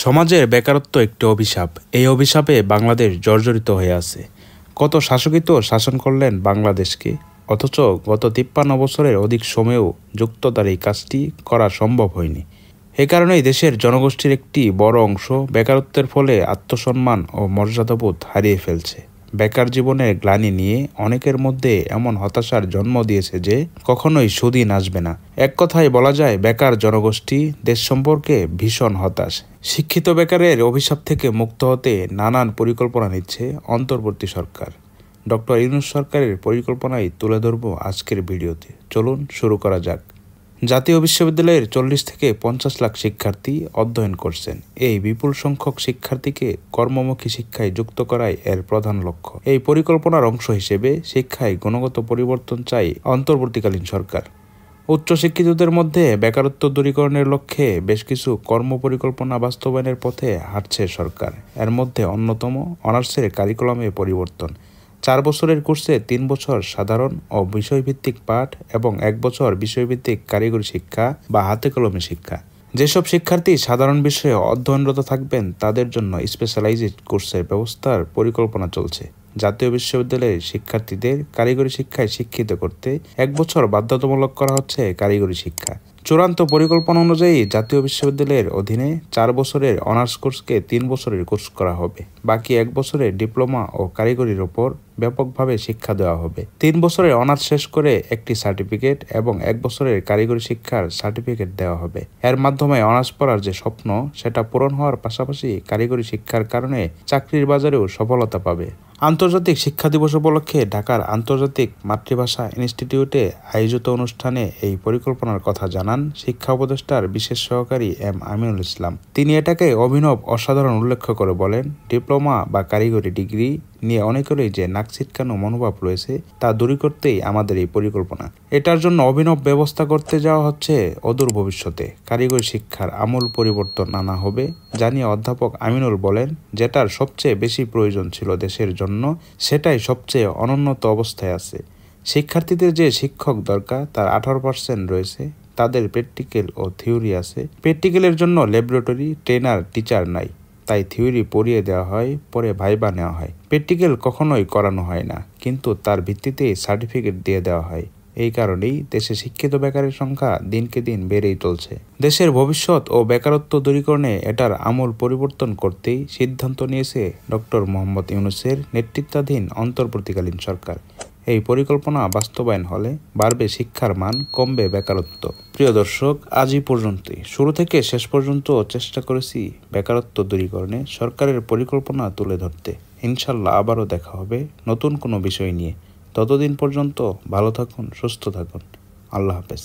সমাজের বেকারত্ব একটি অভিশাপ। এই অভিশাপে বাংলাদেশ জর্জরিত হয়ে আছে। কত শাসকই তো শাসন করলেন বাংলাদেশকে, অথচ গত 53 বছরের অধিক সময়েও যুক্ততার এই কাজটি করা সম্ভব হয়নি। এ কারণেই দেশের জনগোষ্ঠীর একটি বড় অংশ বেকারত্বের ফলে আত্মসম্মান ও মর্যাদাবোধ হারিয়ে ফেলছে। বেকার জীবনের গ্লানি নিয়ে অনেকের মধ্যে এমন হতাশার জন্ম দিয়েছে যে কখনোই সুদিন আসবে না। এক কথায় বলা যায়, বেকার জনগোষ্ঠী দেশ সম্পর্কে ভীষণ হতাশ। শিক্ষিত বেকারের অভিশাপ থেকে মুক্ত হতে নানান পরিকল্পনা নিচ্ছে অন্তর্বর্তী সরকার। ডক্টর ইউনূস সরকারের পরিকল্পনাই তুলে ধরব আজকের ভিডিওতে। চলুন শুরু করা যাক। জাতীয় বিশ্ববিদ্যালয়ের 40 থেকে 50 লাখ শিক্ষার্থী অধ্যয়ন করছেন। এই বিপুল সংখ্যক শিক্ষার্থীকে কর্মমুখী শিক্ষায় যুক্ত করাই এর প্রধান লক্ষ্য। এই পরিকল্পনার অংশ হিসেবে শিক্ষায় গুণগত পরিবর্তন চাই অন্তর্বর্তীকালীন সরকার। উচ্চশিক্ষিতদের মধ্যে বেকারত্ব দূরীকরণের লক্ষ্যে বেশ কিছু কর্মপরিকল্পনা বাস্তবায়নের পথে হাঁটছে সরকার। এর মধ্যে অন্যতম অনার্সের কারিকুলামে পরিবর্তন। 4 বছরের কোর্সে 3 বছর সাধারণ ও বিষয়ভিত্তিক পাঠ এবং 1 বছর বিষয়ভিত্তিক কারিগরি শিক্ষা বা হাতে কলমে শিক্ষা। যেসব শিক্ষার্থী সাধারণ বিষয়ে অধ্যয়নরত থাকবেন তাদের জন্য স্পেশালাইজড কোর্সের ব্যবস্থার পরিকল্পনা চলছে। জাতীয় বিশ্ববিদ্যালয়ের শিক্ষার্থীদের কারিগরি শিক্ষায় শিক্ষিত করতে 1 বছর বাধ্যতামূলক করা হচ্ছে কারিগরি শিক্ষা। চূড়ান্ত পরিকল্পনা অনুযায়ী জাতীয় বিশ্ববিদ্যালয়ের অধীনে 4 বছরের অনার্স কোর্সকে 3 বছরের কোর্স করা হবে। বাকি 1 বছরের ডিপ্লোমা ও কারিগরির ওপর ব্যাপকভাবে শিক্ষা দেওয়া হবে। 3 বছরের অনার্স শেষ করে একটি সার্টিফিকেট এবং 1 বছরের কারিগরি শিক্ষার সার্টিফিকেট দেওয়া হবে। এর মাধ্যমে অনার্স পড়ার যে স্বপ্ন সেটা পূরণ হওয়ার পাশাপাশি কারিগরি শিক্ষার কারণে চাকরির বাজারেও সফলতা পাবে। আন্তর্জাতিক শিক্ষা দিবস উপলক্ষে ঢাকার আন্তর্জাতিক মাতৃভাষা ইনস্টিটিউটে আয়োজিত অনুষ্ঠানে এই পরিকল্পনার কথা জানান শিক্ষা উপদেষ্টার বিশেষ সহকারী এম আমিনুল ইসলাম। তিনি এটাকে অভিনব অসাধারণ উল্লেখ করে বলেন, ডিপ্লোমা বা কারিগরি ডিগ্রি নিয়ে অনেকেরই যে নাক ছিটকানো মনোভাব রয়েছে তা দূর করতেই আমাদের এই পরিকল্পনা। এটার জন্য অভিনব ব্যবস্থা করতে যাওয়া হচ্ছে অদূর ভবিষ্যতে। কারিগরি শিক্ষার আমূল পরিবর্তন আনা হবে জানিয়ে অধ্যাপক আমিনুল বলেন, যেটার সবচেয়ে বেশি প্রয়োজন ছিল দেশের জন্য সেটাই সবচেয়ে অনুন্নত অবস্থায় আছে। শিক্ষার্থীদের যে শিক্ষক দরকার তার 18% রয়েছে। তাদের প্র্যাকটিক্যাল ও থিওরি আছে। প্র্যাকটিক্যালের জন্য ল্যাবরেটরি, ট্রেনার, টিচার নাই। তাই থিওরি পড়িয়ে দেওয়া হয়, পরে ভাইবা নেওয়া হয়। প্র্যাকটিক্যাল কখনোই করানো হয় না, কিন্তু তার ভিত্তিতেই সার্টিফিকেট দিয়ে দেওয়া হয়। এই কারণেই দেশে শিক্ষিত বেকারের সংখ্যা দিনকে দিন বেড়েই চলছে। দেশের ভবিষ্যৎ ও বেকারত্ব দূরীকরণে এটার আমূল পরিবর্তন করতেই সিদ্ধান্ত নিয়েছে ডক্টর মোহাম্মদ ইউনূসের নেতৃত্বাধীন অন্তর্বর্তীকালীন সরকার। এই পরিকল্পনা বাস্তবায়ন হলে বাড়বে শিক্ষার মান, কমবে বেকারত্ব। প্রিয় দর্শক, আজই পর্যন্তই। শুরু থেকে শেষ পর্যন্ত চেষ্টা করেছি বেকারত্ব দূরীকরণে সরকারের পরিকল্পনা তুলে ধরতে। ইনশাল্লাহ আবারও দেখা হবে নতুন কোনো বিষয় নিয়ে। ততদিন পর্যন্ত ভালো থাকুন, সুস্থ থাকুন। আল্লাহ হাফেজ।